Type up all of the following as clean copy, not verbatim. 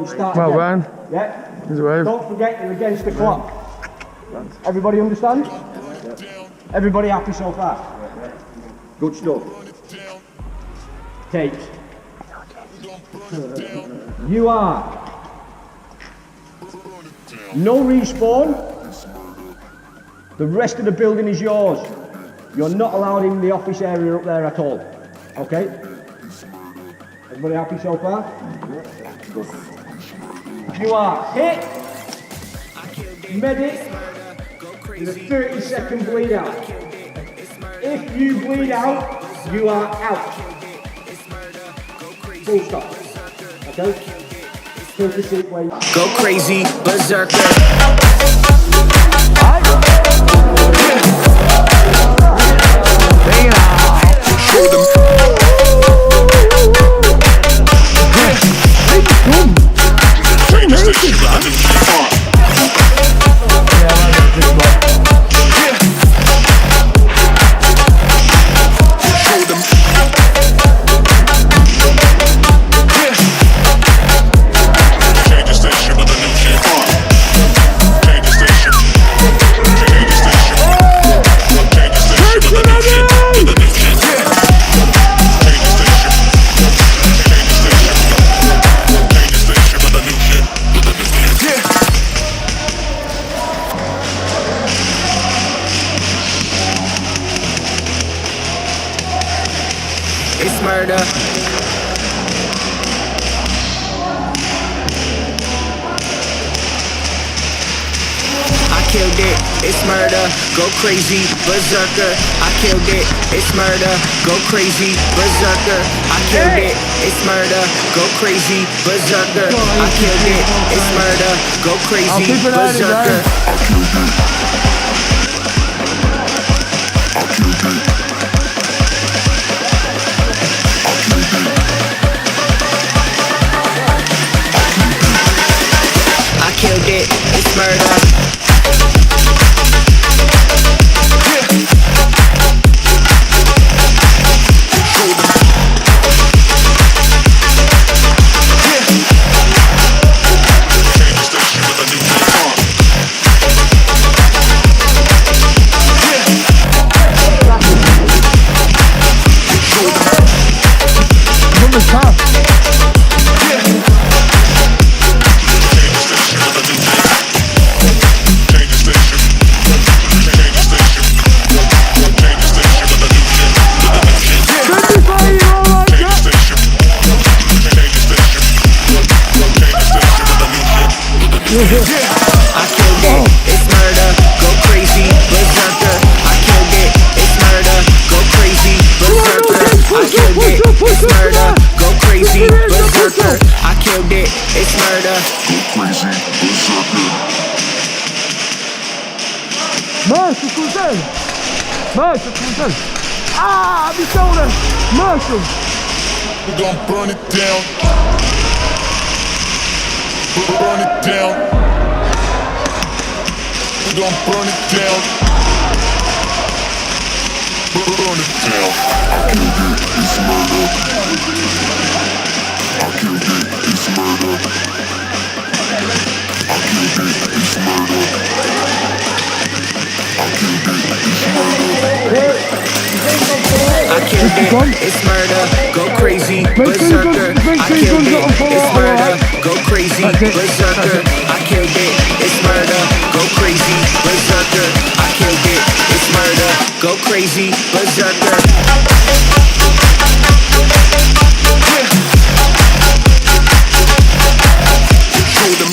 Start Well, again. Ryan. Yeah. Here's a wave. Don't forget you're against the clock. Everybody understand? Everybody happy so far? Good stuff. Take. You are. No respawn. The rest of the building is yours. You're not allowed in the office area up there at all. Okay? Everybody happy so far? Good. You are hit. Medic. With a 30-second bleed out. If you bleed out, you are out. Full stop. Okay? Take the seat where you go crazy, berserker. Show them. It's murder. I killed it, it's murder. Go crazy, berserker. I killed it, it's murder. Go crazy, berserker. I killed it, it's murder. Go crazy, berserker. I killed it, it's murder. Go crazy, berserker. I killed it. I killed it. Killed it, it's murder. I killed it, it's murder, go crazy, berserker. I killed it, it's murder, go crazy, berserker. I killed it, it's murder, go crazy, berserker. I killed it, it's murder, go crazy, berserker. Marshall, Cousin! Marshall, Cousin! Ah, mi shoulder! Marshall! We're gonna burn it down. Burn it down. We're gonna burn it down. Burn it down. I killed it, it's murder. I killed it, it's murder. I killed it, it's murder. I killed it, it's murder. I killed it, it's murder, go crazy, berserker. I killed it, it's murder, go crazy, berserker. I killed it, it's murder, go crazy, berserker. I killed it, it's murder, go crazy, berserker. Show them.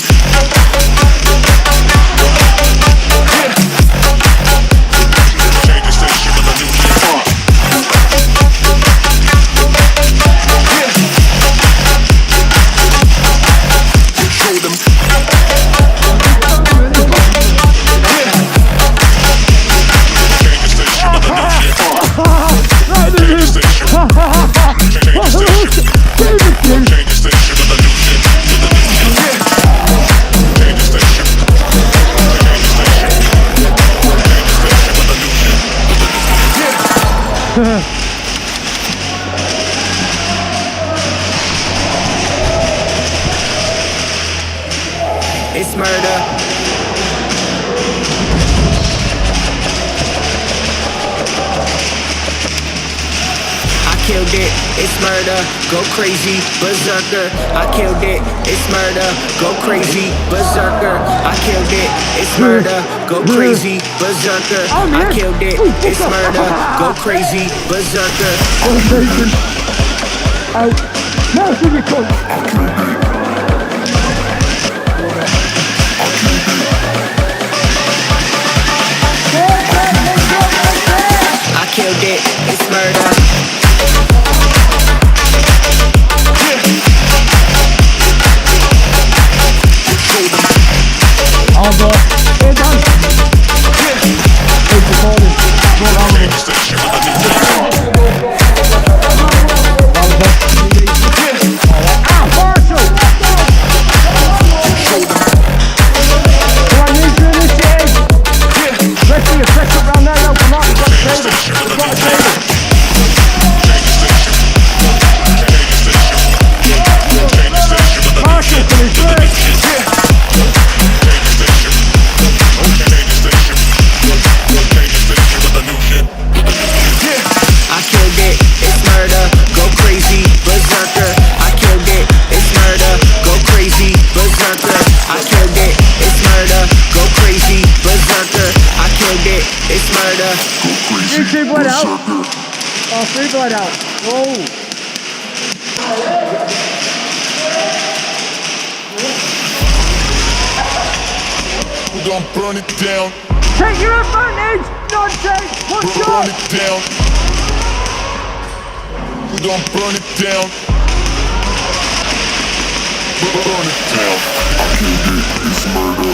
Right murder. I killed it, it's murder, go crazy, berserker. I killed it, it's murder, go crazy, berserker. I killed it, it's murder, go crazy, berserker. I killed it, it's murder, go crazy, berserker. Out. Now give me close. I killed it, it's murder. All good. Hey, done. Hey, recording. Go around with it. Ah, Marshall! Come on, use your initiative. Let's see you press up round there, yo. Come on, we've got a table. We've got a table. Marshall, come in first. I killed it, it's murder, go crazy, berserker. I killed it, it's murder, go crazy, berserker. I killed it, it's murder, go crazy, berserker. I killed it, it's murder. You three blood out. Oh, three blood out. Whoa. We're gonna burn it down. Take your advantage! Nonsense! Push Burn up! it down. We're gonna burn it down. Burn it down. I killed it, it's murder.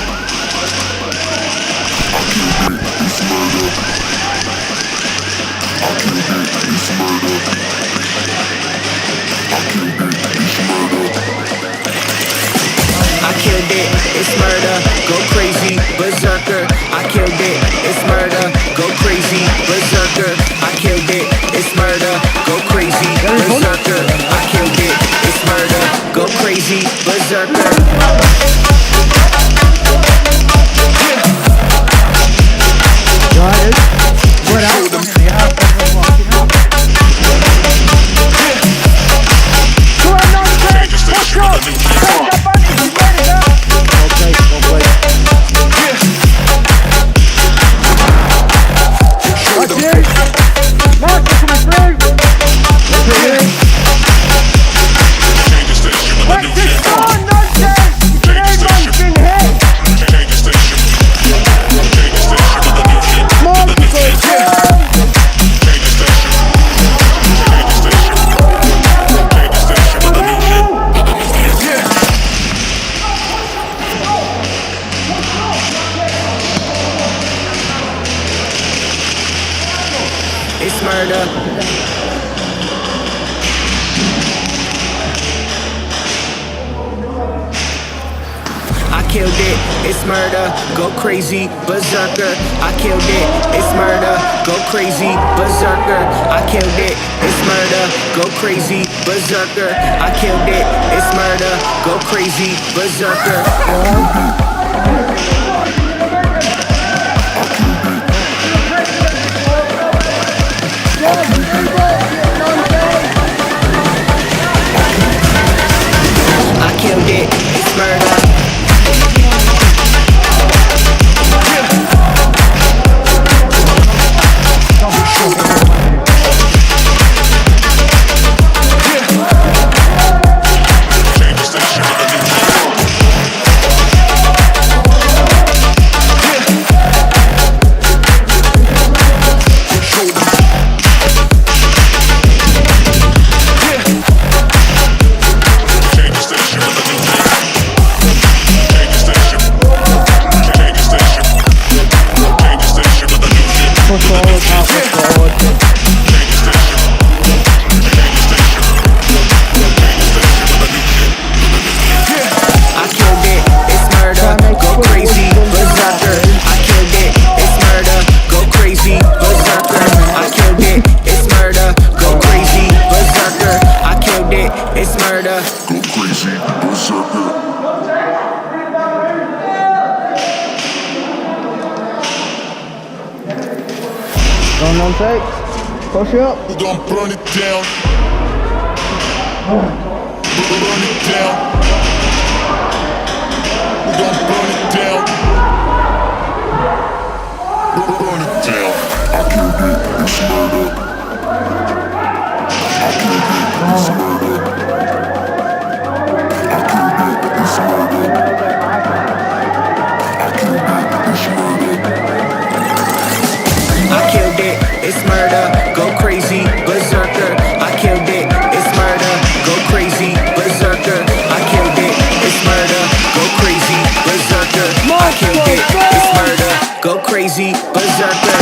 I killed it, it's murder. I killed it, it's murder. I killed it, it's murder. I killed it, it's murder, go crazy, berserker. I killed it, it's murder, go crazy, berserker. I killed it, it's murder, go crazy, berserker. I killed it, it's murder, go crazy, berserker. Got it. Blood out. Come on, nonsense! Push up! Take your advantage! You get it now! Okay, well played. Watch it! Marshall coming through! Watch it in! What's this on, nonsense? Everyone's been hit! Multiple kills! It's murder. I killed it, it's murder, go crazy, berserker. I killed it, it's murder, go crazy, berserker. I killed it, it's murder, go crazy, berserker. I killed it, it's murder, go crazy, berserker. I killed it, it's murder. Go crazy, berserker. Going on tape. Push up. We're gonna burn it down. Burn it down. We're gonna burn it down. Burn it down. I killed it. It's murder. I killed it. It's murder. I killed it. It's murder. I killed it. It's murder. I killed it, it's murder, go crazy, berserker. I killed it, it's murder, go crazy, berserker. I killed it, it's murder, go crazy, berserker. I killed it, it's murder, go crazy, berserker.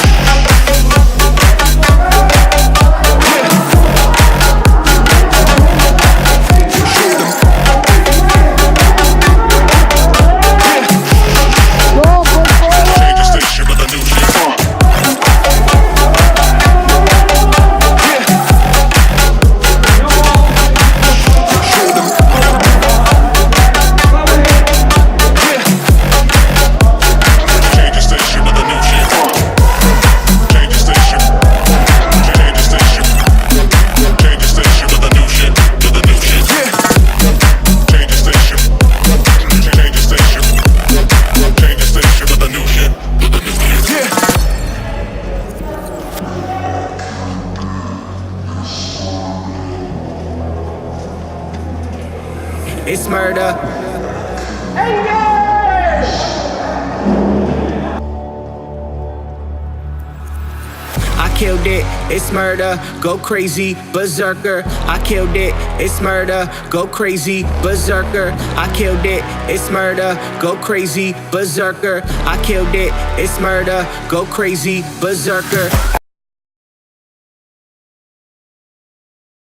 It's murder. I killed it, it's murder, go crazy, berserker. I killed it, it's murder, go crazy, berserker. I killed it, it's murder, go crazy, berserker. I killed it, it's murder, go crazy, berserker.